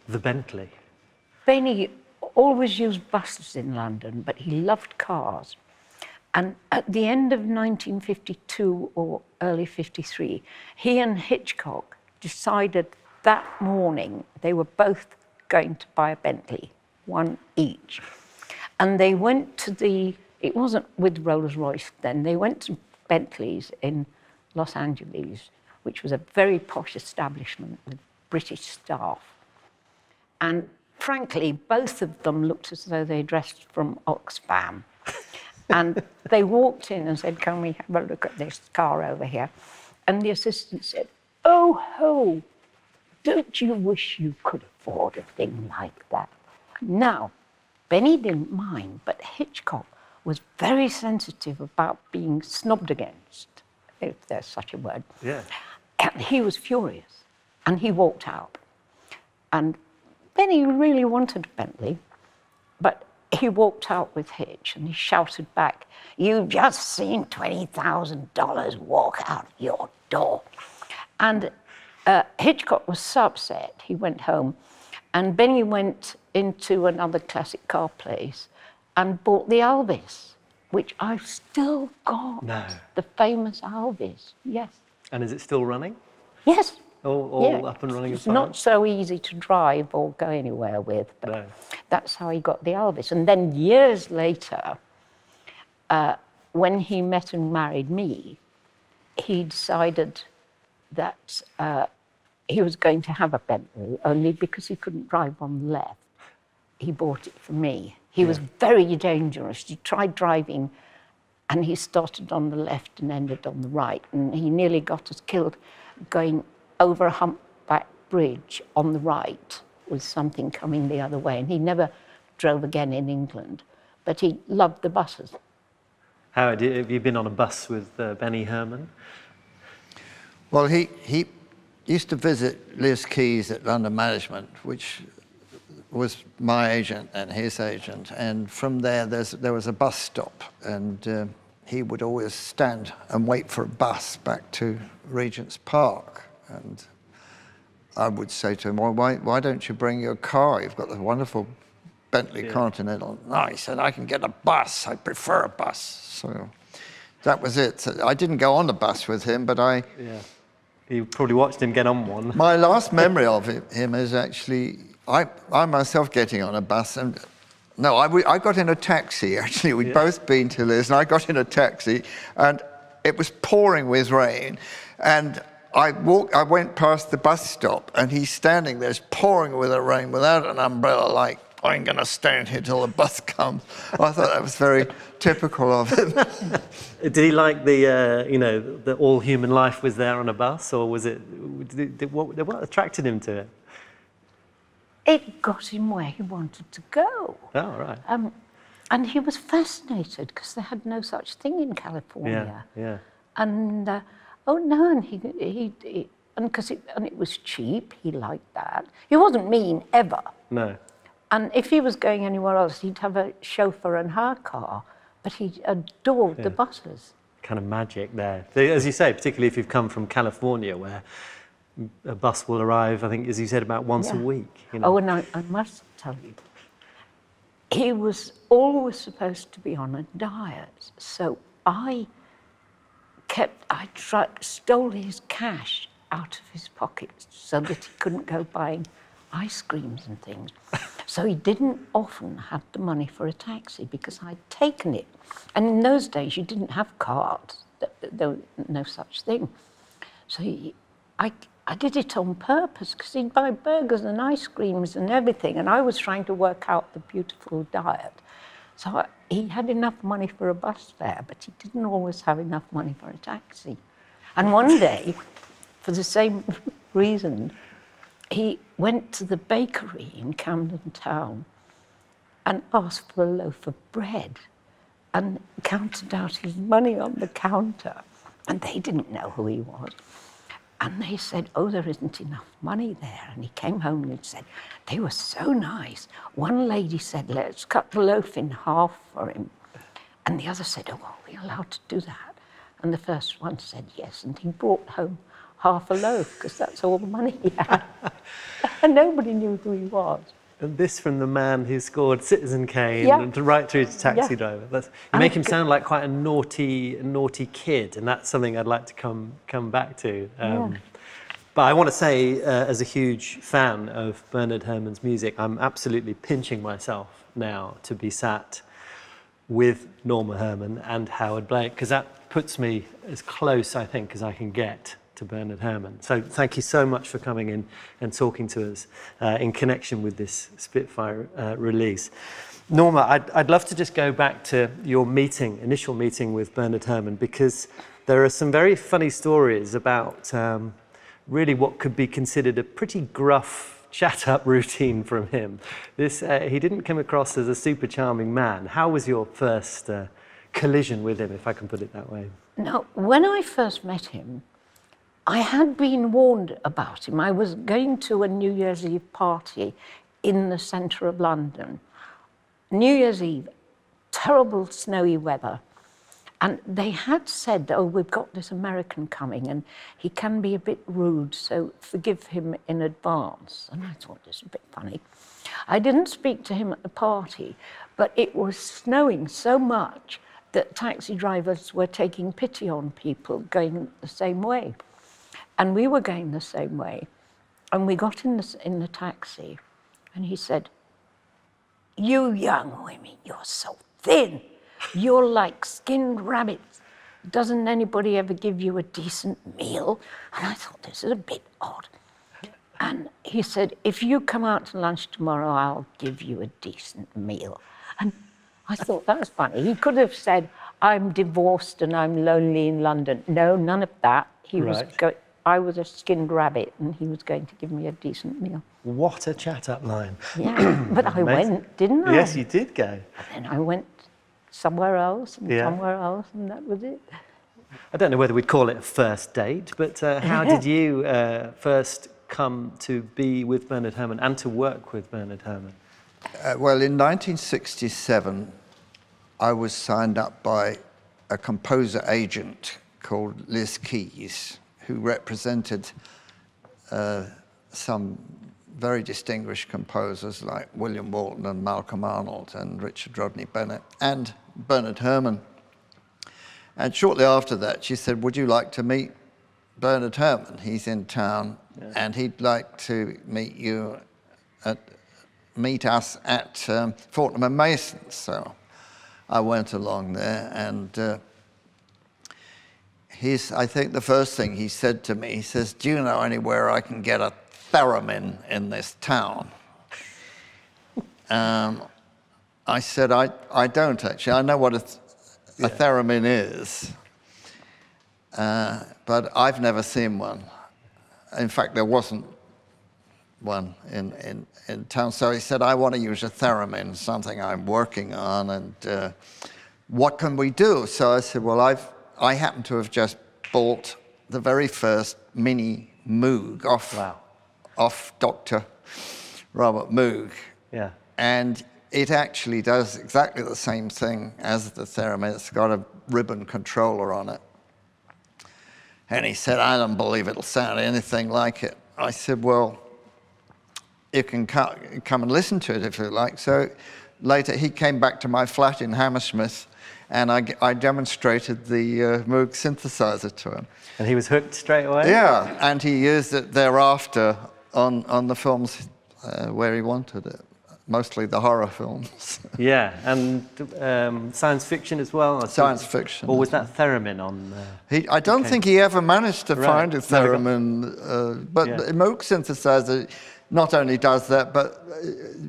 The Bentley. Benny always used buses in London, but he loved cars. And at the end of 1952 or early 53, he and Hitchcock decided that morning they were both going to buy a Bentley, one each. And they went to it wasn't with Rolls-Royce then, they went to Bentley's in Los Angeles, which was a very posh establishment with British staff. And frankly, both of them looked as though they dressed from Oxfam. And they walked in and said, "Can we have a look at this car over here?" And the assistant said, "Oh, ho, don't you wish you could afford a thing like that?" Now, Benny didn't mind, but Hitchcock was very sensitive about being snobbed against, if there's such a word. Yeah. And he was furious, and he walked out. And Benny really wanted a Bentley, but he walked out with Hitch, and he shouted back, "You've just seen $20,000 walk out your door." And Hitchcock was so upset, he went home, and Benny went into another classic car place and bought the Elvis, which I've still got. No. The famous Elvis, yes. And is it still running? Yes. All up and running? It's not so easy to drive or go anywhere with, but no. That's how he got the Elvis. And then years later, when he met and married me, he decided that he was going to have a Bentley, only because he couldn't drive on the left. He bought it for me. He was very dangerous. He tried driving, and he started on the left and ended on the right, and he nearly got us killed going over a humpback bridge on the right with something coming the other way, and he never drove again in England, but he loved the buses. Howard, have you been on a bus with Benny Herrmann? Well, he used to visit Liz Keys at London Management, which was my agent and his agent, and from there was a bus stop, and he would always stand and wait for a bus back to Regent's Park. And I would say to him, "Well, why don't you bring your car? You've got the wonderful Bentley Continental." No, he said, "I can get a bus. I prefer a bus." So that was it. So I didn't go on the bus with him, but I... Yeah. You probably watched him get on one. My last memory of him is actually, I myself getting on a bus, and no, I got in a taxi, actually. We'd both been to Liz, and I got in a taxi, and it was pouring with rain, and I went past the bus stop, and he's standing there, it's pouring with the rain, without an umbrella, like, "I'm going to stand here till the bus comes." I thought that was very typical of him. Did he like the, you know, the all human life was there on a bus, or was it, what attracted him to it? It got him where he wanted to go. Oh, right. And he was fascinated, because they had no such thing in California. Yeah. And, oh no, and because it was cheap, he liked that. He wasn't mean, ever. No. And if he was going anywhere else, he'd have a chauffeur and her car, but he adored the buses. Kind of magic there. As you say, particularly if you've come from California, where a bus will arrive, I think, as you said, about once a week. You know? Oh, and I must tell you, he was always supposed to be on a diet, so I stole his cash out of his pockets so that he couldn't go buying ice creams and things. So he didn't often have the money for a taxi, because I'd taken it. And in those days, you didn't have cards. There was no such thing. So I did it on purpose, because he'd buy burgers and ice creams and everything, and I was trying to work out the beautiful diet. So he had enough money for a bus fare, but he didn't always have enough money for a taxi. And one day, for the same reason, he went to the bakery in Camden Town and asked for a loaf of bread and counted out his money on the counter. And they didn't know who he was. And they said, "Oh, there isn't enough money there." And he came home and said, they were so nice. One lady said, "Let's cut the loaf in half for him." And the other said, "Oh, are we allowed to do that?" And the first one said yes. And he brought home half a loaf, because that's all the money he had. And nobody knew who he was. And this from the man who scored Citizen Kane Yeah. and right through to Taxi Yeah. Driver. You And make him sound like quite a naughty kid, and that's something I'd like to come back to. But I want to say, as a huge fan of Bernard Herrmann's music, I'm absolutely pinching myself now to be sat with Norma Herrmann and Howard Blake, because that puts me as close, I think, as I can get to Bernard Herrmann. So thank you so much for coming in and talking to us in connection with this Spitfire release. Norma, I'd love to just go back to your initial meeting with Bernard Herrmann, because there are some very funny stories about really what could be considered a pretty gruff chat-up routine from him. He didn't come across as a super charming man. How was your first collision with him, if I can put it that way? Now, when I first met him, I had been warned about him. I was going to a New Year's Eve party in the centre of London. New Year's Eve, terrible snowy weather. And they had said, oh, we've got this American coming and he can be a bit rude, so forgive him in advance. And I thought this was a bit funny. I didn't speak to him at the party, but it was snowing so much that taxi drivers were taking pity on people going the same way. And we were going the same way. And we got in the taxi and he said, "You young women, you're so thin. You're like skinned rabbits. Doesn't anybody ever give you a decent meal?" And I thought, this is a bit odd. And he said, "If you come out to lunch tomorrow, I'll give you a decent meal." And I thought that was funny. He could have said, "I'm divorced and I'm lonely in London." No, none of that. I was a skinned rabbit and he was going to give me a decent meal. What a chat-up line. Yeah, but I went, didn't I? Yes, you did go. And then I went somewhere else and somewhere else, and that was it. I don't know whether we'd call it a first date, but how did you first come to be with Bernard Herrmann and to work with Bernard Herrmann? Well, in 1967, I was signed up by a composer agent called Liz Keys, who represented some very distinguished composers like William Walton and Malcolm Arnold and Richard Rodney Bennett and Bernard Herrmann. And shortly after that, she said, "Would you like to meet Bernard Herrmann? He's in town, and he'd like to meet us at Fortnum and Mason." So I went along there, and I think the first thing he said to me, he says, "Do you know anywhere I can get a theremin in this town?" I said, I don't actually. I know what a theremin is, but I've never seen one. In fact, there wasn't one in town. So he said, "I want to use a theremin, something I'm working on, and what can we do?" So I said, "Well, I happen to have just bought the very first mini Moog off Dr. Robert Moog. Yeah. And it actually does exactly the same thing as the theremin. It's got a ribbon controller on it." And he said, "I don't believe it'll sound anything like it." I said, "Well, you can come and listen to it if you like." So later he came back to my flat in Hammersmith, and I demonstrated the Moog synthesizer to him. And he was hooked straight away? Yeah, and he used it thereafter on the films where he wanted it, mostly the horror films. Yeah, and science fiction as well? Science fiction. Or was that theremin on? I don't think he ever managed to find a theremin, but the Moog synthesizer not only does that, but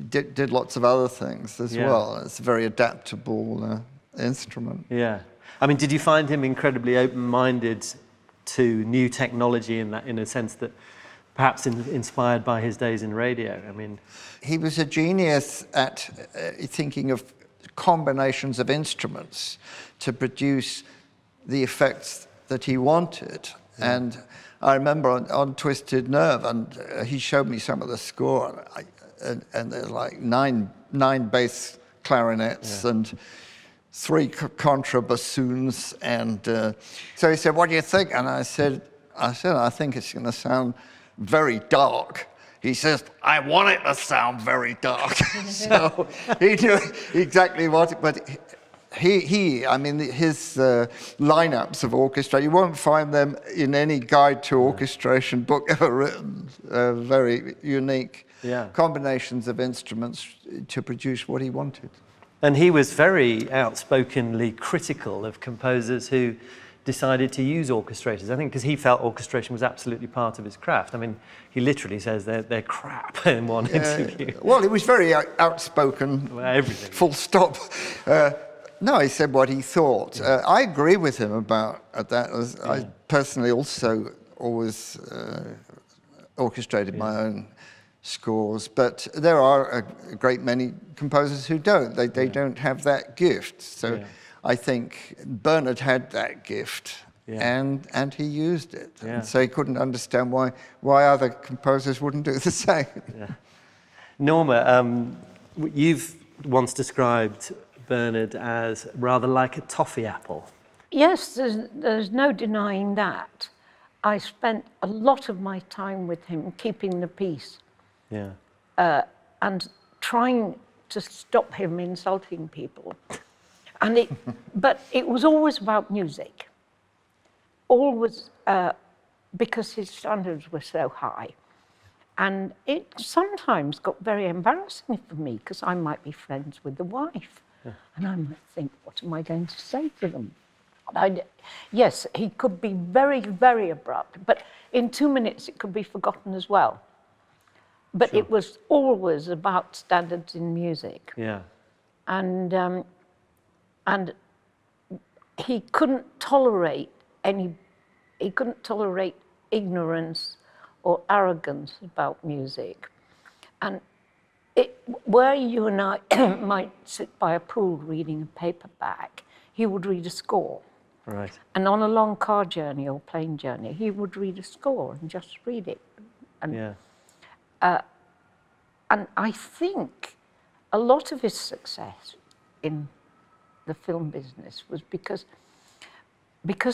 did lots of other things as well. It's a very adaptable instrument. Yeah. I mean, did you find him incredibly open-minded to new technology in a sense that perhaps inspired by his days in radio? I mean, he was a genius at thinking of combinations of instruments to produce the effects that he wanted. Yeah. And I remember on Twisted Nerve, and he showed me some of the score, and there's like nine bass clarinets and 3 contrabassoons, and so he said, "What do you think?" And I said, I think it's going to sound very dark. he says, I want it to sound very dark. So he knew exactly what, but I mean, his lineups of orchestra, you won't find them in any guide to orchestration book ever written. Very unique combinations of instruments to produce what he wanted. And he was very outspokenly critical of composers who decided to use orchestrators. I think because he felt orchestration was absolutely part of his craft. I mean, he literally says they're crap in one interview. Well, he was very outspoken. Well, everything. Full stop. No, he said what he thought. I agree with him about that. I personally also always orchestrated my own scores, but there are a great many composers who don't. They don't have that gift. So I think Bernard had that gift, and he used it. And so he couldn't understand why other composers wouldn't do the same. Norma, you've once described Bernard as rather like a toffee apple. Yes, there's no denying that. I spent a lot of my time with him keeping the peace. And trying to stop him insulting people. And but it was always about music. Always, because his standards were so high. And it sometimes got very embarrassing for me, because I might be friends with the wife. And I might think, what am I going to say to them? Yes, he could be very, very abrupt, but in 2 minutes it could be forgotten as well. But it was always about standards in music. And he couldn't tolerate ignorance or arrogance about music. And where you and I might sit by a pool reading a paperback, he would read a score. Right. And on a long car journey or plane journey, he would read a score and just read it. And, and I think a lot of his success in the film business was because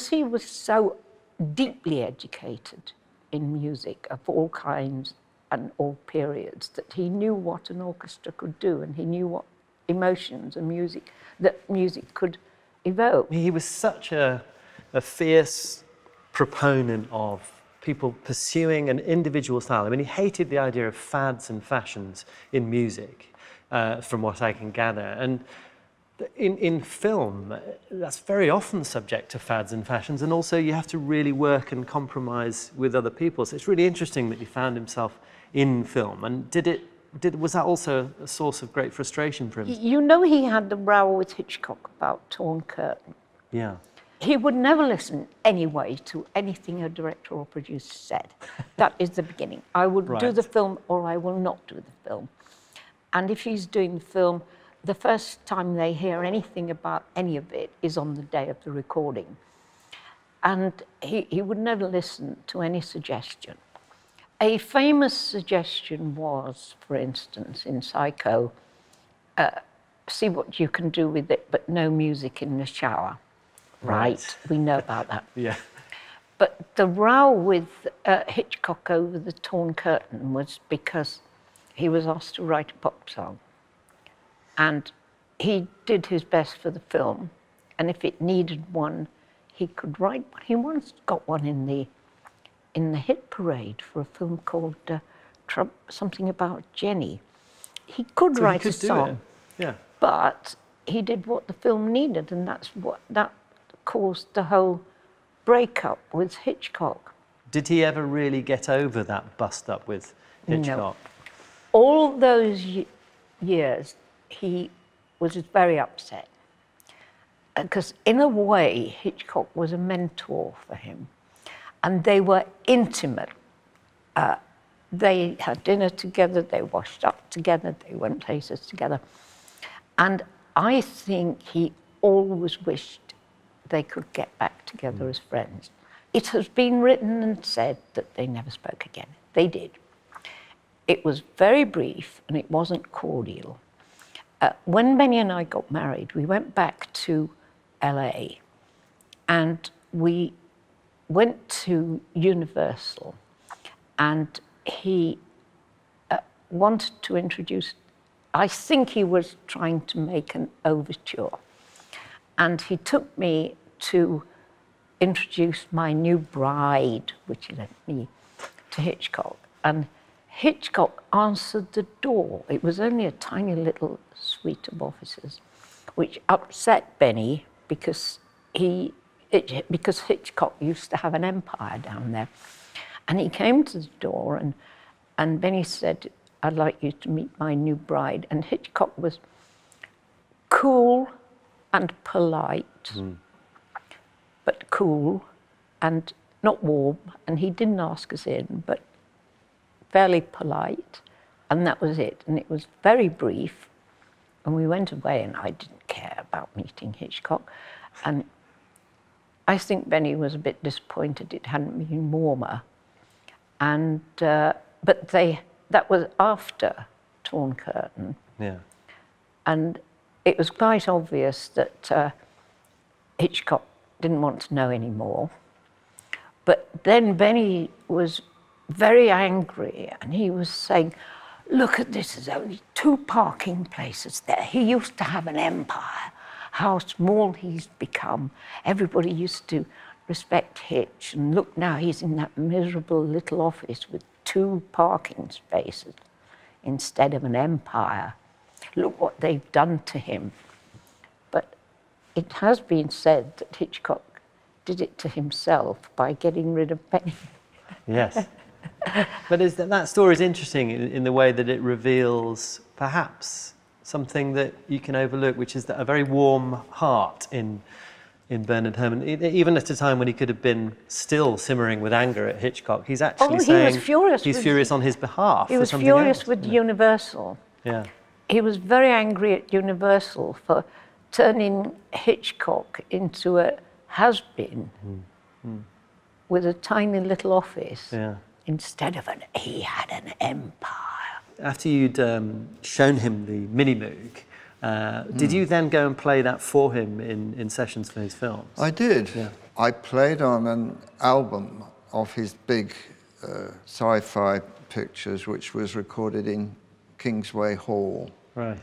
he was so deeply educated in music of all kinds and all periods, that he knew what an orchestra could do, and he knew what emotions and music could evoke. He was such a fierce proponent of people pursuing an individual style. I mean, he hated the idea of fads and fashions in music, from what I can gather. And in film, that's very often subject to fads and fashions, and also you have to really work and compromise with other people. So it's really interesting that he found himself in film. And was that also a source of great frustration for him? You know, he had the row with Hitchcock about Torn Curtain. Yeah. He would never listen anyway to anything a director or producer said. That is the beginning. I will do the film or I will not do the film. And if he's doing the film, the first time they hear anything about any of it is on the day of the recording. And he would never listen to any suggestion. A famous suggestion was, for instance, in Psycho, see what you can do with it, but no music in the shower. Right. We know about that. But the row with Hitchcock over the Torn Curtain was because he was asked to write a pop song. And he did his best for the film. And if it needed one, he could write one. He once got one in the hit parade for a film called something about Jenny. He could write a song, but he did what the film needed, and that caused the whole breakup with Hitchcock. Did he ever really get over that bust-up with Hitchcock? No. All those years, he was very upset. Because in a way, Hitchcock was a mentor for him. And they were intimate. They had dinner together, they washed up together, they went places together. And I think he always wished they could get back together as friends. It has been written and said that they never spoke again. They did. It was very brief and it wasn't cordial. When Benny and I got married, we went back to LA and we went to Universal, and he wanted to introduce, I think he was trying to make an overture. And he took me to introduce my new bride, which he lent me, to Hitchcock. And Hitchcock answered the door. It was only a tiny little suite of offices, which upset Benny because because Hitchcock used to have an empire down there. And he came to the door and Benny said, "I'd like you to meet my new bride." And Hitchcock was cool and polite, but cool and not warm. And he didn't ask us in, but fairly polite. And that was it. And it was very brief. And we went away, and I didn't care about meeting Hitchcock. And I think Benny was a bit disappointed it hadn't been warmer. And but that was after Torn Curtain. Yeah. And it was quite obvious that Hitchcock didn't want to know anymore. But then Benny was very angry, and he was saying, "Look at this, there's only 2 parking places there. He used to have an empire. How small he's become. Everybody used to respect Hitch, and look now, he's in that miserable little office with 2 parking spaces instead of an empire. Look what they've done to him." But it has been said that Hitchcock did it to himself by getting rid of Benny. Yes. But that story is interesting in the way that it reveals perhaps something that you can overlook, which is that a very warm heart in Bernard Herrmann, even at a time when he could have been still simmering with anger at Hitchcock. He's actually saying he's furious on his behalf. He was furious with Universal. Yeah. He was very angry at Universal for turning Hitchcock into a has-been with a tiny little office instead of he had an empire. After you'd shown him the Mini-Moog, did you then go and play that for him in sessions for his films? I did. Yeah. I played on an album of his big sci-fi pictures, which was recorded in Kingsway Hall. Right.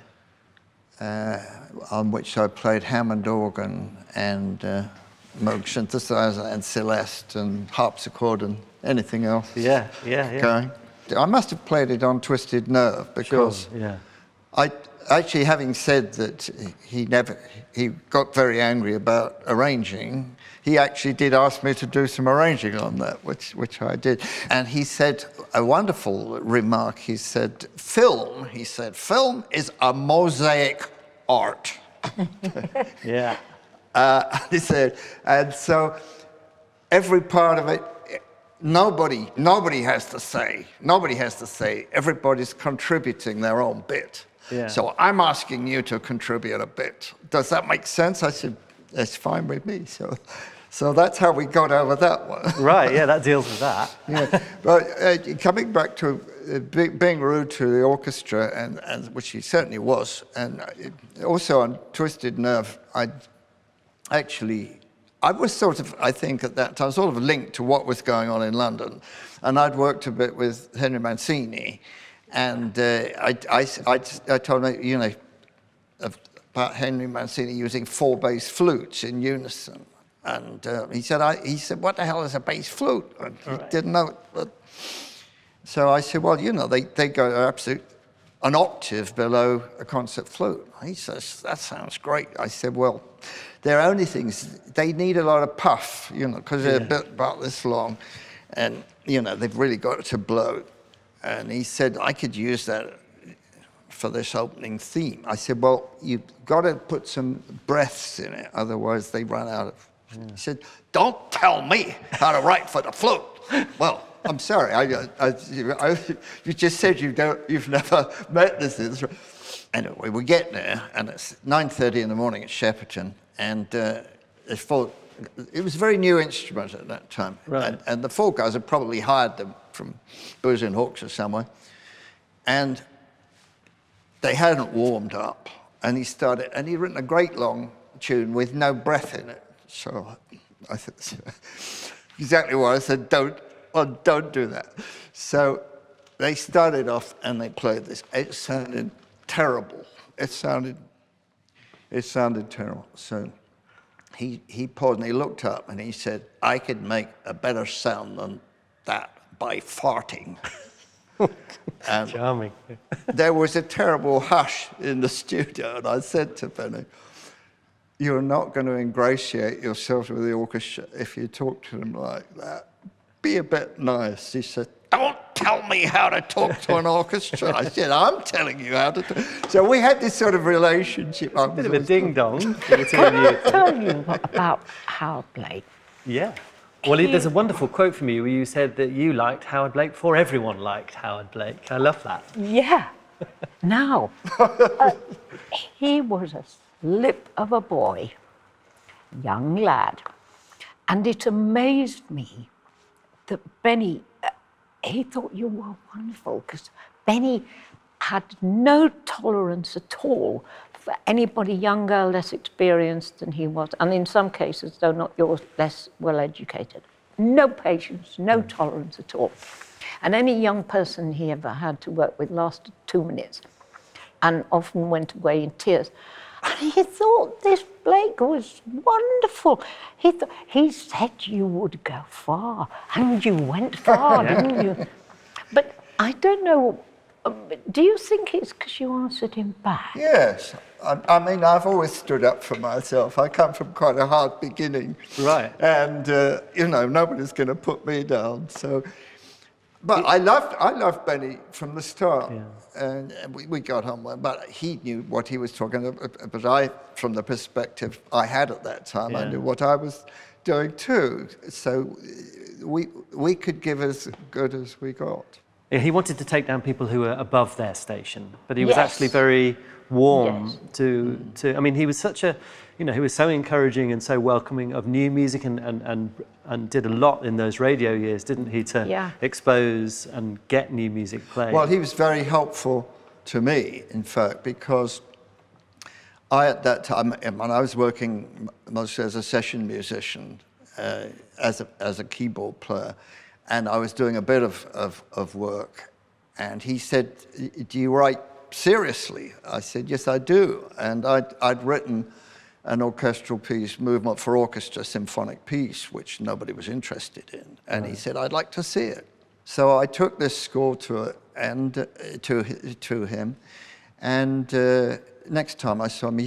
On which I played Hammond organ and Moog synthesizer and Celeste and harpsichord and anything else. Yeah. Going. I must have played it on Twisted Nerve because I actually, having said that he got very angry about arranging, he actually did ask me to do some arranging on that, which I did. And he said a wonderful remark. He said, film is a mosaic art. Yeah. He said, and so every part of it, nobody has to say. Everybody's contributing their own bit. Yeah. So I'm asking you to contribute a bit. Does that make sense? I said, that's fine with me. So that's how we got over that one. Right, yeah, that deals with that. Yeah, but coming back to being rude to the orchestra, and which he certainly was, and also on Twisted Nerve, I was sort of, I think at that time, sort of linked to what was going on in London. And I'd worked a bit with Henry Mancini. And I told him, you know, about Henry Mancini using 4 bass flutes in unison. And he said, what the hell is a bass flute? And he didn't know it. But so I said, well, you know, they go an octave below a concert flute. He says, that sounds great. I said, well, there are only things, they need a lot of puff, you know, because they're about this long. And, you know, they've really got to blow. And he said, I could use that for this opening theme. I said, well, you've got to put some breaths in it, otherwise they run out of... He said, don't tell me how to write for the flute. Well, I'm sorry, you just said you've never met this instrument. Anyway, we get there, and it's 9:30 in the morning at Shepperton, and it was a very new instrument at that time. Right. And the 4 guys had probably hired them from Booze and Hawks or somewhere. And they hadn't warmed up. And he'd written a great long tune with no breath in it. So I said, exactly what I said, don't do that. So they started off and they played this. It sounded terrible. It sounded terrible. So he paused and he looked up and he said, I could make a better sound than that by farting. And charming. there was a terrible hush in the studio, and I said to Benny, you're not going to ingratiate yourself with the orchestra if you talk to them like that. Be a bit nice. He said, don't tell me how to talk to an orchestra. I said, I'm telling you how to talk. So we had this sort of relationship. A bit of a ding-dong. Can I tell you about Howard Blake? Yeah. Well, there's a wonderful quote from you where you said that you liked Howard Blake before everyone liked Howard Blake. I love that. Yeah. Now, he was a slip of a boy, young lad, and it amazed me that Benny, he thought you were wonderful, because Benny had no tolerance at all for anybody younger, less experienced than he was, and in some cases, though not yours, less well-educated. No patience, no tolerance at all. And any young person he ever had to work with lasted 2 minutes and often went away in tears. And he thought this Blake was wonderful. He said you would go far, and you went far, didn't you? But I don't know, do you think it's because you answered him back? Yes. I mean, I've always stood up for myself. I come from quite a hard beginning. Right. And, you know, nobody's going to put me down. So, but I loved Benny from the start. Yeah. And we got on well, but he knew what he was talking about. But I, from the perspective I had at that time, I knew what I was doing too. So we could give as good as we got. Yeah, he wanted to take down people who were above their station, but he was actually very warm to. I mean, he was such a, he was so encouraging and so welcoming of new music, and did a lot in those radio years, didn't he, to expose and get new music played? Well, he was very helpful to me, in fact, because I, at that time, when I was working mostly as a session musician, as a keyboard player, and I was doing a bit of work, and he said, do you write seriously? I said, yes, I do. And I'd written an orchestral piece, Movement for Orchestra, symphonic piece, which nobody was interested in. And he said, I'd like to see it. So I took this score to it and to him. And next time I saw him, he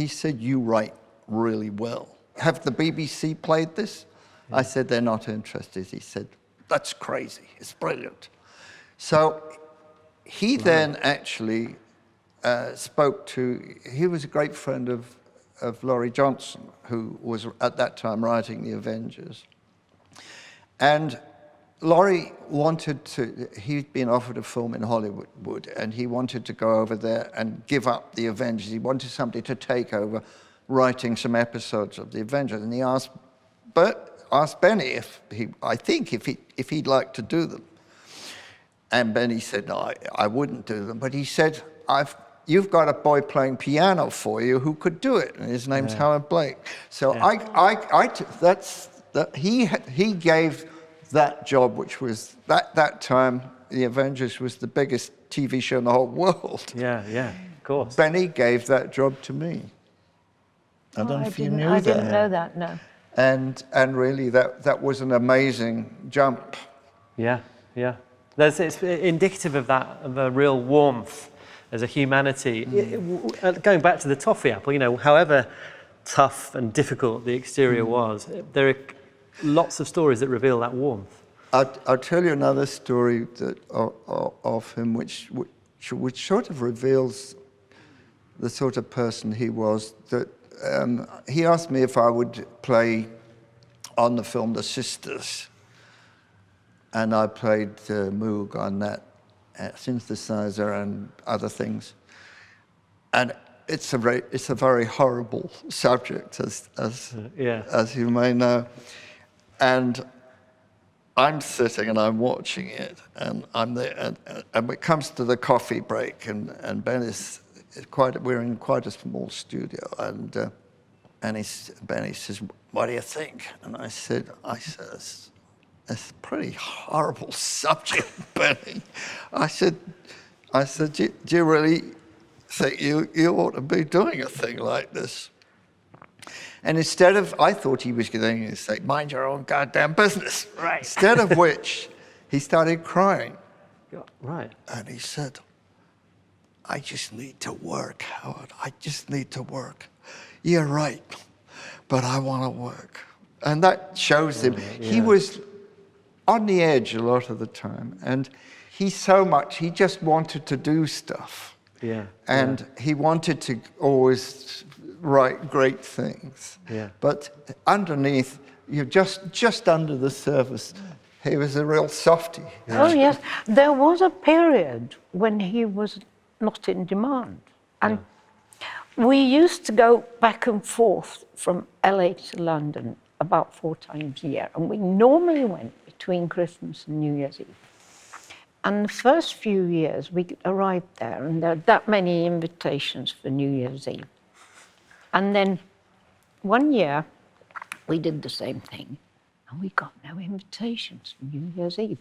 said, you write really well. Have the BBC played this? Yeah. I said, they're not interested. He said, that's crazy. It's brilliant. So he then actually spoke to, he was a great friend of Laurie Johnson, who was at that time writing The Avengers. And Laurie wanted to, he'd been offered a film in Hollywood, and he wanted to go over there and give up The Avengers. He wanted somebody to take over writing some episodes of The Avengers. And he asked Benny if he'd like to do them. And Benny said, no, I wouldn't do them. But he said, you've got a boy playing piano for you who could do it, and his name's Howard Blake. So he gave that job, which was, that time, The Avengers was the biggest TV show in the whole world. Yeah, of course. Benny gave that job to me. I don't know if you knew that. I didn't know that, no. And really, that was an amazing jump. Yeah. It's indicative of that, of a real warmth as a humanity. Going back to the toffee apple, however tough and difficult the exterior was, there are lots of stories that reveal that warmth. I'll tell you another story of him, which sort of reveals the sort of person he was. That he asked me if I would play on the film The Sisters, and I played Moog on that synthesizer and other things. And it's a very horrible subject, as you may know. And I'm sitting and I'm watching it, and I'm there, and it comes to the coffee break, and Ben is we're in quite a small studio, and Benny says, "What do you think?" And I says, it's a pretty horrible subject, Benny. I said, do you really think you ought to be doing a thing like this? And instead of, I thought he was going to say, mind your own goddamn business. Right. Instead of which, he started crying. Right. And he said, I just need to work, Howard. I just need to work. You're right, but I want to work. And that shows him. Yeah. He was on the edge a lot of the time. And he just wanted to do stuff. Yeah. And he wanted to always write great things. Yeah. But underneath, you're just under the surface, he was a real softie. Oh, yes. There was a period when he was not in demand. And we used to go back and forth from LA to London about 4 times a year. And we normally went between Christmas and New Year's Eve. And the first few years, we arrived there, and there were that many invitations for New Year's Eve. And then one year, we did the same thing, and we got no invitations for New Year's Eve.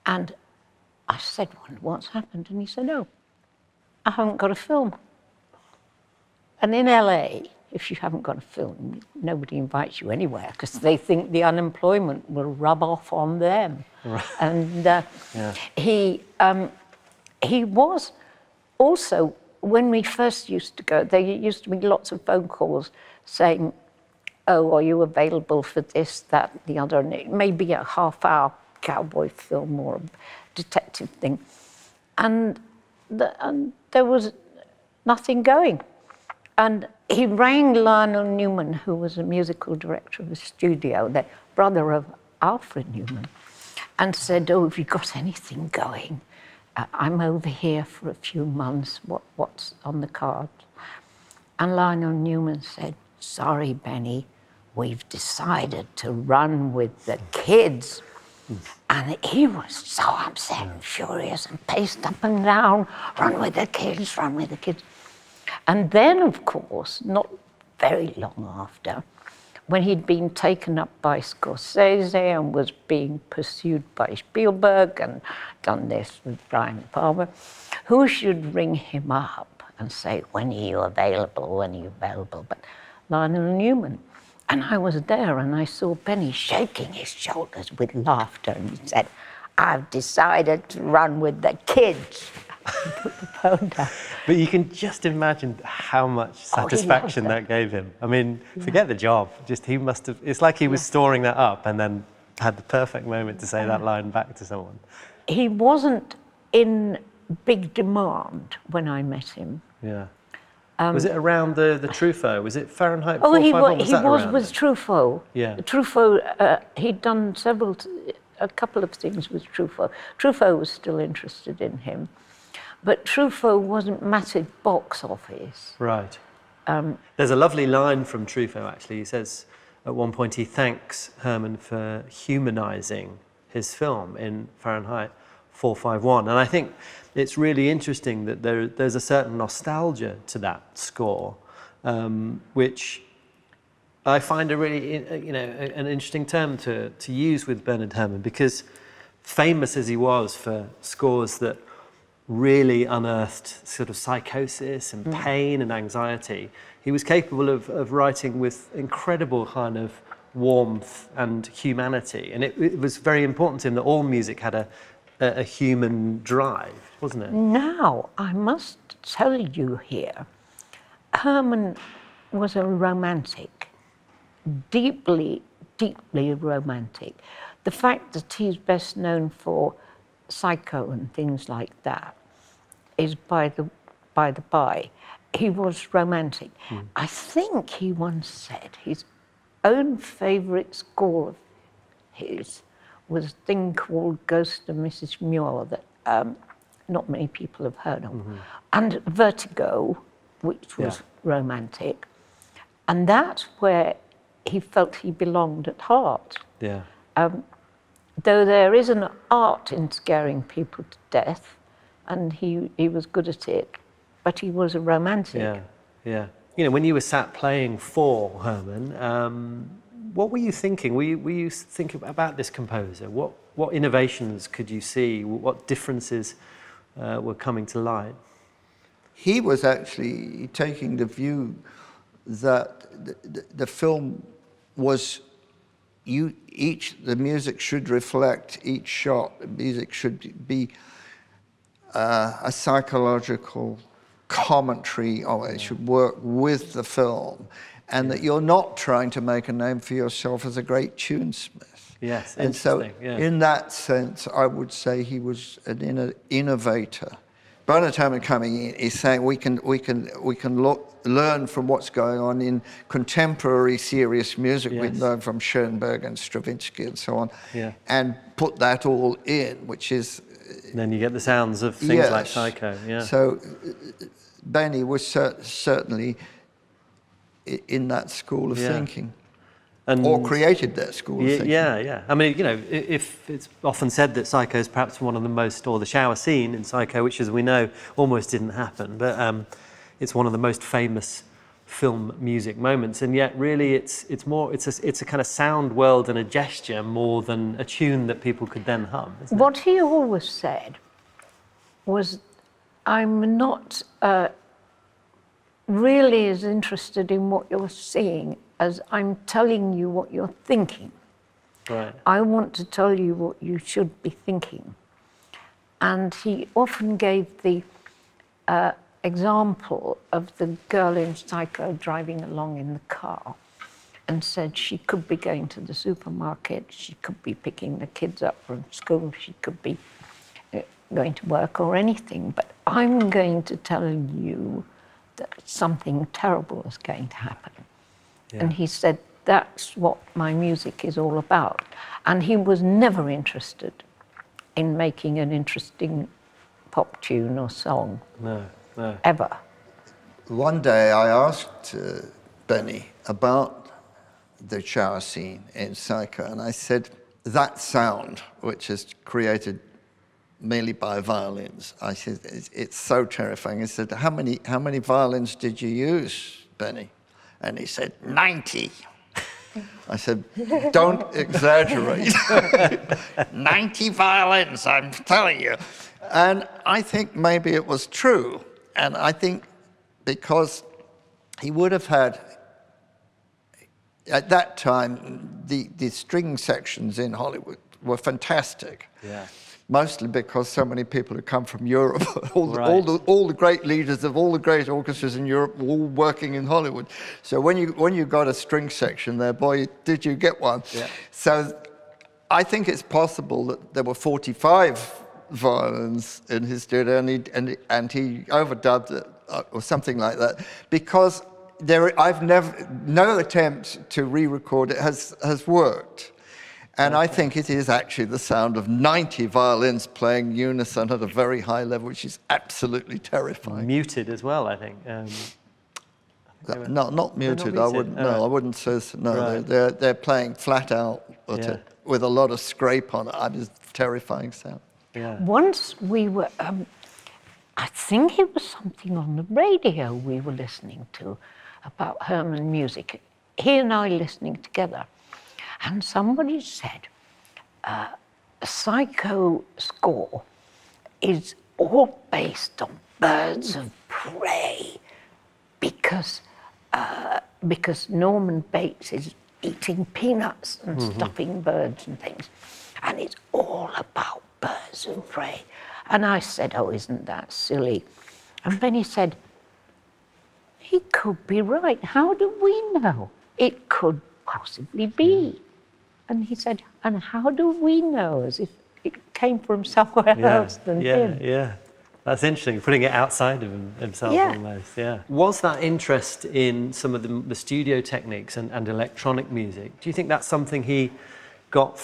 And I said, what's happened? And he said, no, I haven't got a film. And in LA, if you haven't got a film, nobody invites you anywhere because they think the unemployment will rub off on them. Right. And he was also, when we first used to go, there used to be lots of phone calls saying, oh, are you available for this, that, the other? And it may be a half-hour cowboy film or a detective thing. And there was nothing going. And he rang Lionel Newman, who was a musical director of the studio, the brother of Alfred Newman, and said, oh, have you got anything going? I'm over here for a few months. What's on the cards? And Lionel Newman said, sorry, Benny, we've decided to run with the kids. And he was so upset and furious and paced up and down, run with the kids, run with the kids. And then, of course, not very long after, when he'd been taken up by Scorsese and was being pursued by Spielberg and done this with Brian Palmer, who should ring him up and say, when are you available, when are you available? But Lionel Newman. And I was there and I saw Benny shaking his shoulders with laughter and he said, I've decided to run with the kids. Put the phone down. But you can just imagine how much satisfaction that gave him. I mean, forget the job. Just he must have. It's like he was storing that up and then had the perfect moment to say that line back to someone. He wasn't in big demand when I met him. Yeah. Was it around the Truffaut? Was it Fahrenheit 451? He was with Truffaut. Yeah. Truffaut, he'd done a couple of things with Truffaut. Truffaut was still interested in him. But Truffaut wasn't massive box office. Right. There's a lovely line from Truffaut, actually. He says at one point he thanks Herrmann for humanizing his film in Fahrenheit 451. And I think it's really interesting that there's a certain nostalgia to that score, which I find a really, an interesting term to use with Bernard Herrmann, because famous as he was for scores that really unearthed sort of psychosis and pain and anxiety, he was capable of writing with incredible kind of warmth and humanity. And it was very important to him that all music had a human drive, wasn't it? Now, I must tell you here, Herrmann was a romantic, deeply, deeply romantic. The fact that he's best known for Psycho and things like that is by the by. He was romantic. I think he once said his own favourite score of his was a thing called Ghost of Mrs Muir that not many people have heard of, and Vertigo, which was romantic, and that's where he felt he belonged at heart. Yeah. Though there is an art in scaring people to death, and he was good at it, but he was a romantic. Yeah, yeah. You know, when you were sat playing for Herrmann, what were you thinking? Were you thinking about this composer? What innovations could you see? What differences were coming to light? He was actually taking the view that the film was, the music should reflect each shot. The music should be a psychological commentary, or it should work with the film, and that you're not trying to make a name for yourself as a great tunesmith. Yes, and so yeah. In that sense, I would say he was an innovator. Bernard Herrmann coming in is saying we can learn from what's going on in contemporary serious music. Yes. We learn from Schoenberg and Stravinsky and so on, yeah. and put that all in, which is. And then you get the sounds of things yes. like Psycho. Yeah. So Benny was certainly in that school of thinking. Or created that school of thinking. Yeah, yeah. I mean, you know, if it's often said that Psycho is perhaps one of the most, or the shower scene in Psycho, which, as we know, almost didn't happen, but it's one of the most famous film music moments, and yet really it's a kind of sound world and a gesture more than a tune that people could then hum. Isn't it? What he always said was, I'm not really as interested in what you're seeing as I'm telling you what you're thinking. Right. I want to tell you what you should be thinking. And he often gave the example of the girl in Psycho driving along in the car and said she could be going to the supermarket, she could be picking the kids up from school, she could be going to work or anything, but I'm going to tell you that something terrible is going to happen. Yeah. And he said, that's what my music is all about. And he was never interested in making an interesting pop tune or song. No, no. Ever. One day I asked Benny about the shower scene in Psycho, and I said, that sound, which is created merely by violins, I said, it's so terrifying. I said, how many violins did you use, Benny? And he said, 90. I said, don't exaggerate. 90 violins, I'm telling you. And I think maybe it was true. And I think because he would have had, at that time, the string sections in Hollywood were fantastic. Yeah. Mostly because so many people had come from Europe. all the great leaders of all the great orchestras in Europe were all working in Hollywood. So when you got a string section there, boy, did you get one. Yeah. So I think it's possible that there were 45 violins in his studio, and he overdubbed it or something like that, because no attempt to re-record it has worked. And I think it is actually the sound of 90 violins playing unison at a very high level, which is absolutely terrifying. Muted as well, I think. No, not muted. I wouldn't. No, I wouldn't say so. No. Right. They're playing flat out with a lot of scrape on it. It's a terrifying sound. Yeah. Once we were, I think it was something on the radio we were listening to about Herrmann music. He and I listening together. And somebody said, a Psycho score is all based on birds of prey because Norman Bates is eating peanuts and stuffing birds and things. And it's all about birds of prey. And I said, oh, isn't that silly? And then he said, he could be right. How do we know? It could possibly be. And he said, and how do we know, as if it came from somewhere else than him? Yeah, that's interesting, putting it outside of himself almost, Was that interest in some of the studio techniques and electronic music, do you think that's something he got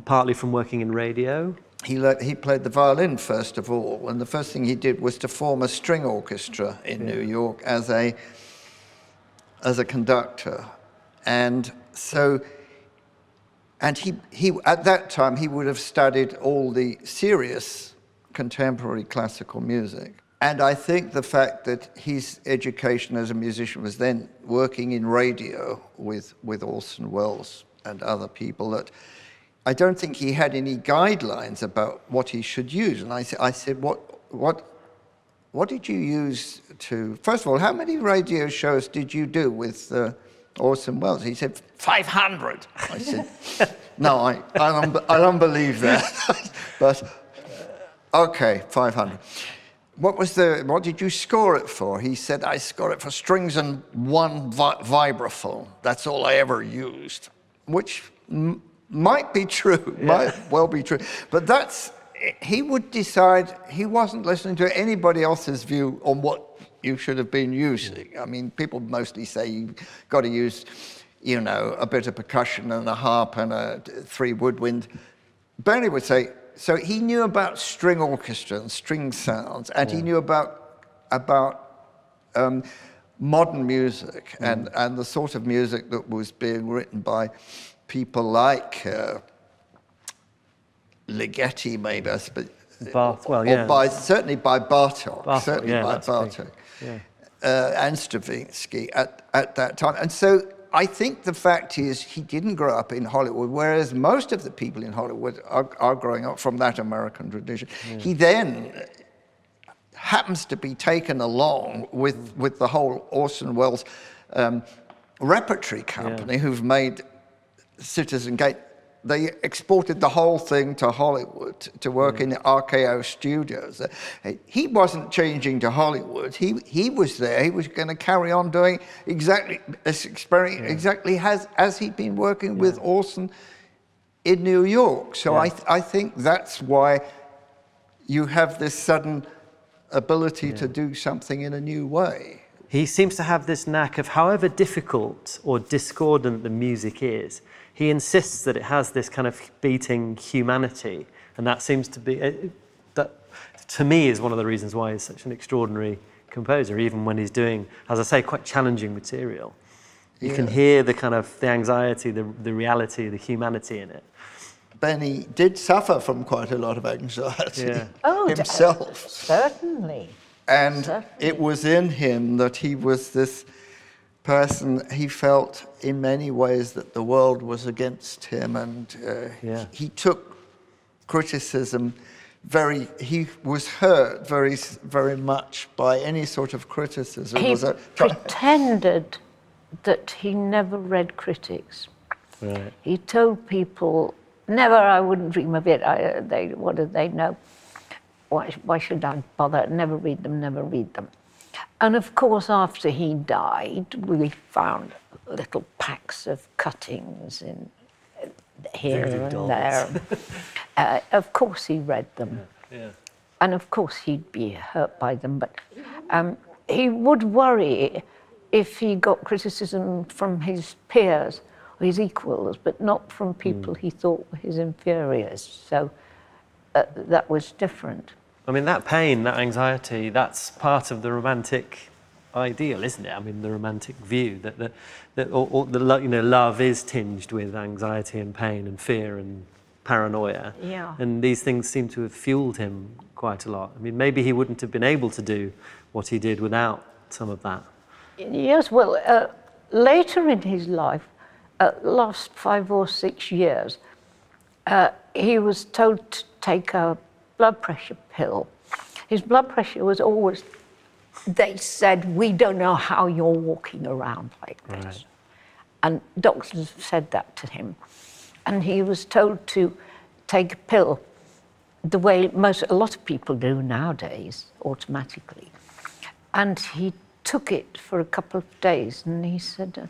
partly from working in radio? He played the violin, first of all, and the first thing he did was to form a string orchestra in New York as a conductor. And so... And he at that time, he would have studied all the serious contemporary classical music. And I think the fact that his education as a musician was then working in radio with Orson Welles and other people, that I don't think he had any guidelines about what he should use. And I said, what did you use to, first of all, how many radio shows did you do with Orson Welles? He said, 500. I said, no, I don't believe that. But, okay, 500. What did you score it for? He said, I scored it for strings and one vibraphone. That's all I ever used, which might be true, might well be true. But he would decide, he wasn't listening to anybody else's view on what you should have been using. I mean, people mostly say you've got to use, you know, a bit of percussion and a harp and a 3 woodwind. Bernie would say, so he knew about string orchestra and string sounds, and he knew about modern music and the sort of music that was being written by people like Ligeti, maybe, certainly by Bartók, and Stravinsky at that time. And so I think the fact is he didn't grow up in Hollywood, whereas most of the people in Hollywood are growing up from that American tradition. He then happens to be taken along with the whole Orson Welles repertory company, who've made Citizen Kane. They exported the whole thing to Hollywood to work in the RKO studios. He wasn't changing to Hollywood. He was there. He was going to carry on doing exactly this experiment, exactly as he'd been working with Orson in New York. So I think that's why you have this sudden ability to do something in a new way. He seems to have this knack of, however difficult or discordant the music is, he insists that it has this kind of beating humanity, and that seems to be, that to me is one of the reasons why he's such an extraordinary composer, even when he's doing, as I say, quite challenging material. You can hear the kind of, the anxiety, the reality, the humanity in it. Benny did suffer from quite a lot of anxiety himself. Certainly. And it was in him that he was this person, he felt in many ways that the world was against him, and he took criticism he was hurt very, very much by any sort of criticism. He pretended that he never read critics. Right. He told people, never, I wouldn't dream of it, what do they know? Why should I bother? Never read them, never read them. And of course, after he died, we found little packs of cuttings in here and there. Of course, he read them. And of course, he'd be hurt by them. But he would worry if he got criticism from his peers or his equals, but not from people he thought were his inferiors. So that was different. I mean, that pain, that anxiety, that's part of the romantic ideal, isn't it? I mean, the romantic view that love is tinged with anxiety and pain and fear and paranoia. Yeah. And these things seem to have fueled him quite a lot. I mean, maybe he wouldn't have been able to do what he did without some of that. Yes, well, later in his life, last 5 or 6 years, he was told to take a blood pressure pill. His blood pressure was always, they said, we don't know how you're walking around like this. Right. And doctors said that to him. And he was told to take a pill the way a lot of people do nowadays, automatically. And he took it for a couple of days and he said,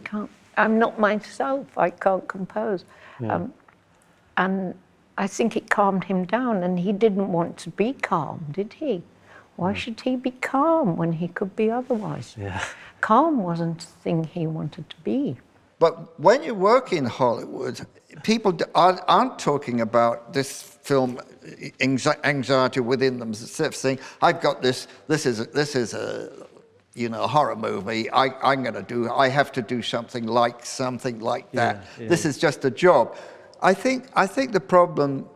I'm not myself, I can't compose. Yeah. And I think it calmed him down, and he didn't want to be calm, did he? Why should he be calm when he could be otherwise? Yeah. Calm wasn't the thing he wanted to be. But when you work in Hollywood, people aren't talking about this film anxiety within themselves, saying, I've got this is a horror movie, I have to do something like that. Yeah. This is just a job. I think the problem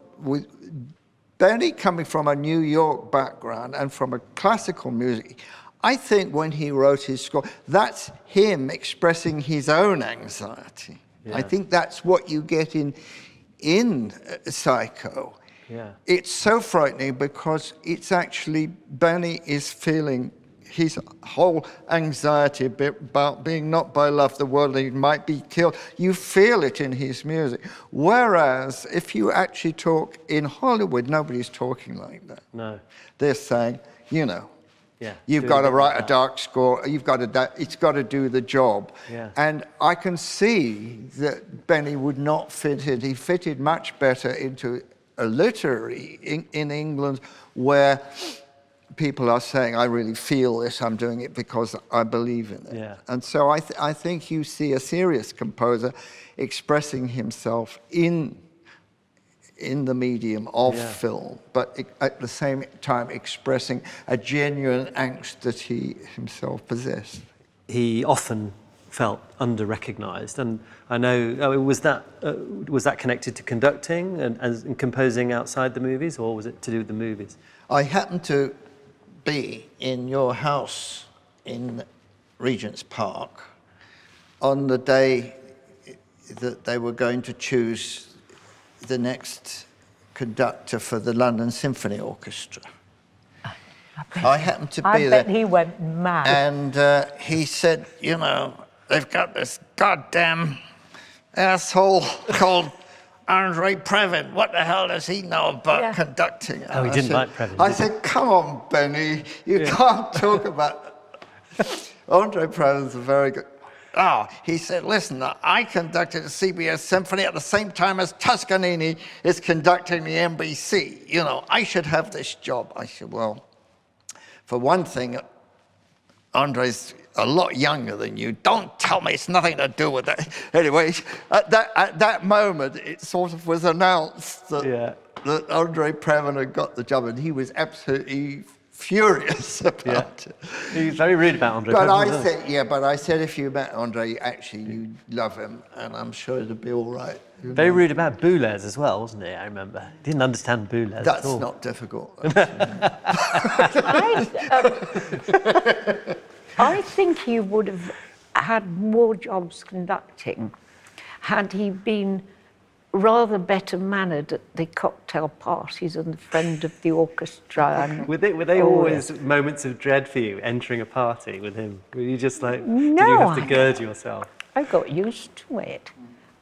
Benny, coming from a New York background and from a classical music, I think when he wrote his score, that's him expressing his own anxiety. Yeah. I think that's what you get in Psycho. Yeah. It's so frightening because it's actually Benny is feeling his whole anxiety about being not by love the world, he might be killed. You feel it in his music. Whereas if you actually talk in Hollywood, nobody's talking like that. No. They're saying, you know, yeah, you've got to write a dark score, you've got to, it's got to do the job. Yeah. And I can see that Benny would not fit it. He fitted much better into a literary in England where people are saying, I really feel this, I'm doing it because I believe in it. Yeah. And so I think you see a serious composer expressing himself in the medium of film, but at the same time expressing a genuine angst that he himself possessed. He often felt under-recognised, and I know, was that connected to conducting and composing outside the movies, or was it to do with the movies? I happened to be in your house in Regent's Park on the day that they were going to choose the next conductor for the London Symphony Orchestra. I happened to be there. I bet he went mad. And he said, you know, they've got this goddamn asshole called Andre Previn. What the hell does he know about conducting? Oh, he didn't like Previn. I said, come on, Benny, you can't talk about... Andre Previn's a very good... Oh, he said, listen, I conducted the CBS Symphony at the same time as Toscanini is conducting the NBC. You know, I should have this job. I said, well, for one thing, Andre's a lot younger than you. Don't tell me it's nothing to do with that. Anyway, at that moment, it sort of was announced that, that Andre Previn had got the job, and he was absolutely furious about it. He was very rude about Andre. But I said, but I said if you met Andre, actually you'd love him, and I'm sure it'd be all right. Very rude about Boulez as well, wasn't he? I remember. He didn't understand Boulez That's at all. not difficult. I think he would have had more jobs conducting had he been rather better mannered at the cocktail parties and the friend of the orchestra. And were they always moments of dread for you, entering a party with him? Were you just like, no, did you have to gird yourself? I got used to it.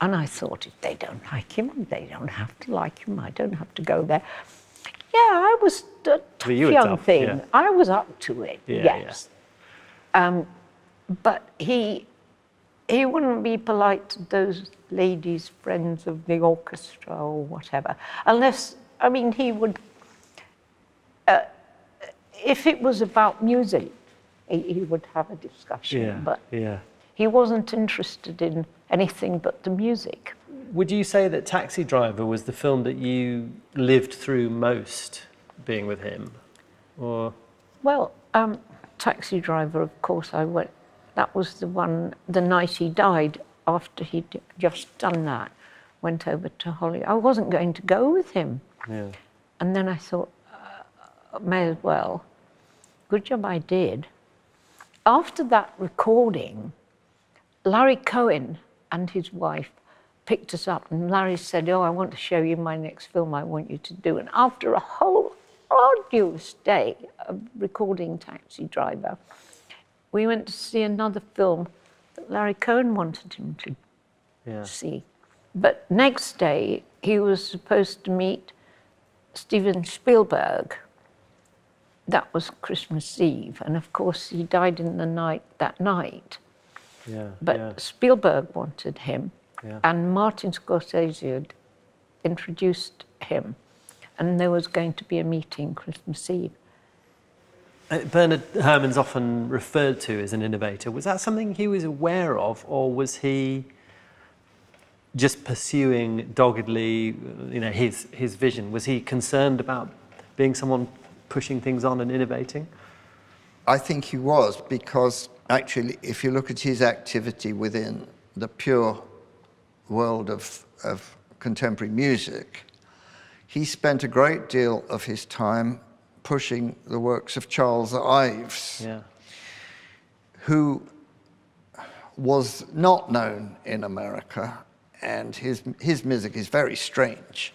And I thought, if they don't like him, they don't have to like him. I don't have to go there. Yeah, I was a tough young thing. Yeah. I was up to it, yes. Yeah. But he wouldn't be polite to those ladies, friends of the orchestra or whatever, unless, I mean, he would, if it was about music, he would have a discussion, but he wasn't interested in anything but the music. Would you say that Taxi Driver was the film that you lived through most, being with him, or? Well, Taxi Driver, of course, that was the one, the night he died, after he'd just done that, went over to Hollywood. I wasn't going to go with him. Yeah. And then I thought, may as well. Good job I did. After that recording, Larry Cohen and his wife picked us up, and Larry said, oh, I want to show you my next film I want you to do. And after a whole arduous day of recording Taxi Driver, we went to see another film that Larry Cohen wanted him to see. But next day, he was supposed to meet Steven Spielberg. That was Christmas Eve. And of course, he died in the night that night. But Spielberg wanted him, and Martin Scorsese had introduced him, and there was going to be a meeting Christmas Eve. Bernard Herrmann's often referred to as an innovator. Was that something he was aware of, or was he just pursuing doggedly, you know, his vision? Was he concerned about being someone pushing things on and innovating? I think he was, because actually, if you look at his activity within the pure world of contemporary music, he spent a great deal of his time pushing the works of Charles Ives, who was not known in America, and his music is very strange,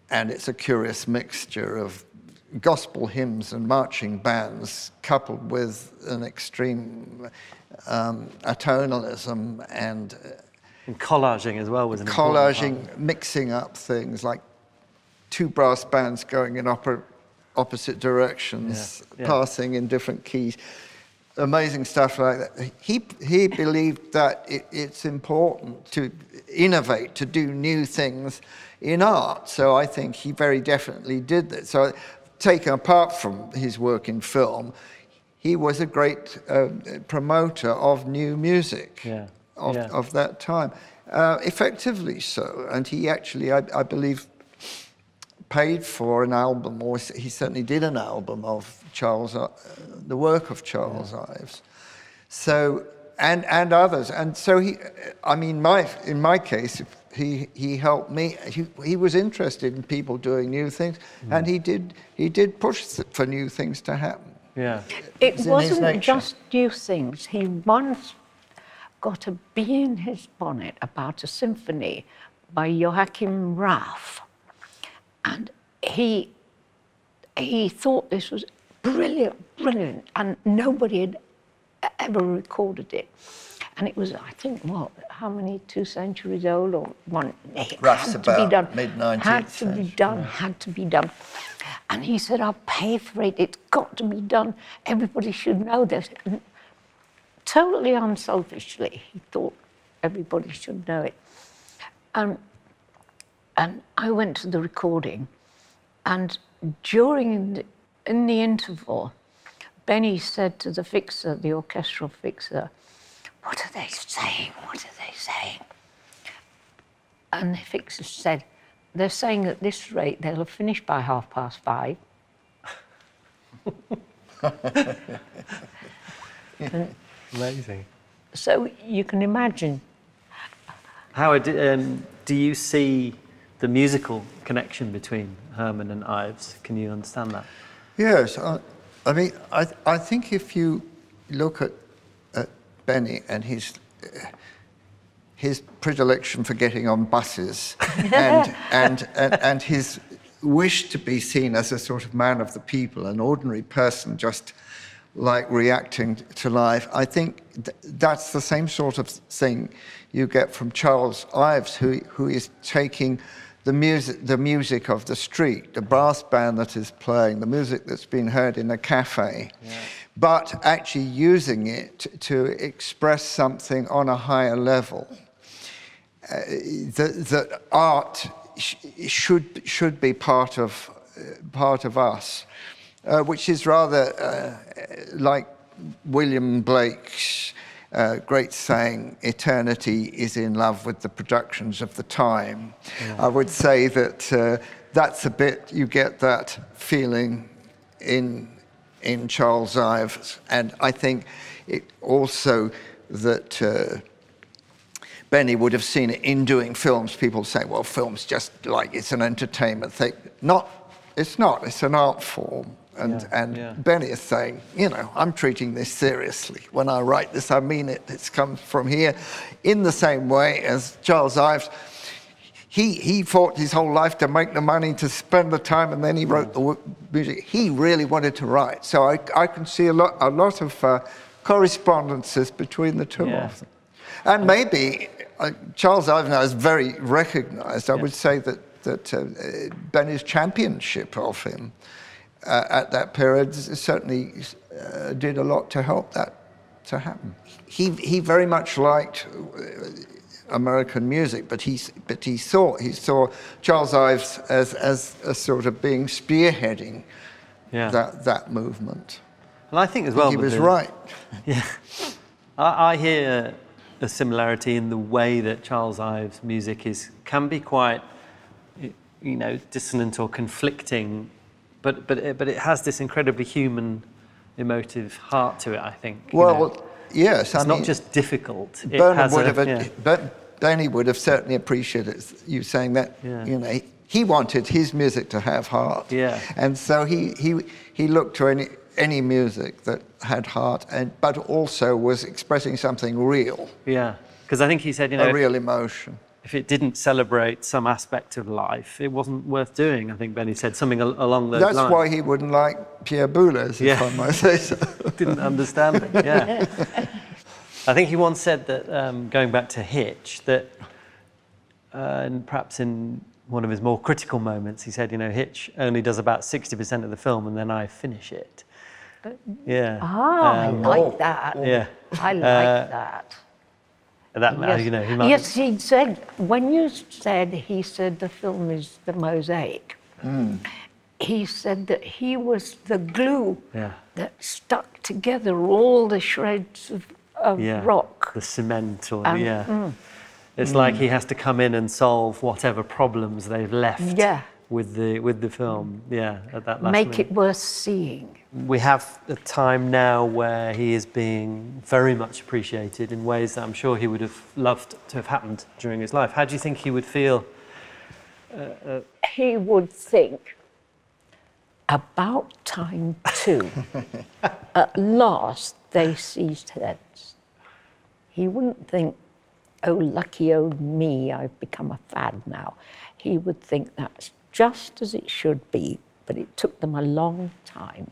and it's a curious mixture of gospel hymns and marching bands coupled with an extreme atonalism and collaging as well was an important part. Mixing up things like two brass bands going in opposite directions, passing in different keys. Amazing stuff like that. He believed that it's important to innovate, to do new things in art. So I think he very definitely did that. So taken apart from his work in film, he was a great promoter of new music of that time, effectively so. And he actually, I believe, paid for an album, or he certainly did an album of Charles, the work of Charles Ives. So, and others. And so in my case, he helped me. He was interested in people doing new things, and he did push for new things to happen. Yeah. It wasn't just new things. He once got a bee in his bonnet about a symphony by Joachim Raff, and he thought this was brilliant, and nobody had ever recorded it. And it was, I think, how many, 2 centuries old or one? Raff's about mid-19th Had to be done, had to be done. And he said, I'll pay for it, it's got to be done, everybody should know this. And totally unselfishly, he thought everybody should know it. And I went to the recording, and in the interval, Benny said to the fixer, the orchestral fixer, "What are they saying? What are they saying?" And the fixer said, "They're saying at this rate they'll have finished by 5:30. Amazing. So you can imagine. Howard, do you see the musical connection between Herrmann and Ives? Can you understand that? Yes, I mean, I think if you look at Benny and his predilection for getting on buses and his wish to be seen as a sort of man of the people, an ordinary person just like reacting to life, I think that's the same sort of thing you get from Charles Ives, who is taking the music of the street, the brass band that is playing, the music that's been heard in a cafe, but actually using it to express something on a higher level. That art should be part of us, which is rather like William Blake's great saying, "Eternity is in love with the productions of the time." I would say that that's a bit, you get that feeling in Charles Ives, and I think it also that Benny would have seen it in doing films. People say, well, film's just like, it's an entertainment thing. It's not, it's an art form. And Benny is saying, you know, I'm treating this seriously. When I write this, I mean it. It's come from here. In the same way as Charles Ives, he fought his whole life to make the money, to spend the time, and then he wrote the music. He really wanted to write. So I can see a lot of correspondences between the two of them. And maybe Charles Ives now is very recognized. I would say that Benny's championship of him at that period certainly did a lot to help that to happen. He very much liked American music, but he saw Charles Ives as a sort of being spearheading that movement. And I think as well, he was right. Yeah, I hear a similarity in the way that Charles Ives' music can be quite, you know, dissonant or conflicting. But it has this incredibly human, emotive heart to it, I think. Well, yes. It's not just difficult. Benny would have certainly appreciated you saying that. You know, he wanted his music to have heart. Yeah. And so he looked to any music that had heart, but also was expressing something real. Yeah, because I think he said, you know, a real emotion. If it didn't celebrate some aspect of life, it wasn't worth doing. I think Benny said something along those lines. That's why he wouldn't like Pierre Boulez, if I might say so. Didn't understand it, yeah. I think he once said that, going back to Hitch, that and perhaps in one of his more critical moments, he said, you know, Hitch only does about 60% of the film and then I finish it. Yeah. I like that. Yeah. I like that. That, yes. You know, he might... Yes, he said, when you said, he said the film is the mosaic, he said that he was the glue that stuck together all the shreds of rock. The cement or it's like he has to come in and solve whatever problems they've left with the film. Yeah, at that last minute. It worth seeing. We have a time now where he is being very much appreciated in ways that I'm sure he would have loved to have happened during his life. How do you think he would feel? He would think, about time too. At last they seized heads. He wouldn't think, oh, lucky old me, I've become a fad now. He would think that's just as it should be, but it took them a long time.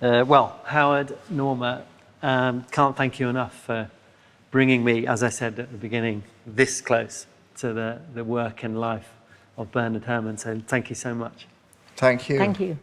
Well, Howard, Norma, can't thank you enough for bringing me, as I said at the beginning, this close to the work and life of Bernard Herrmann. So thank you so much. Thank you. Thank you.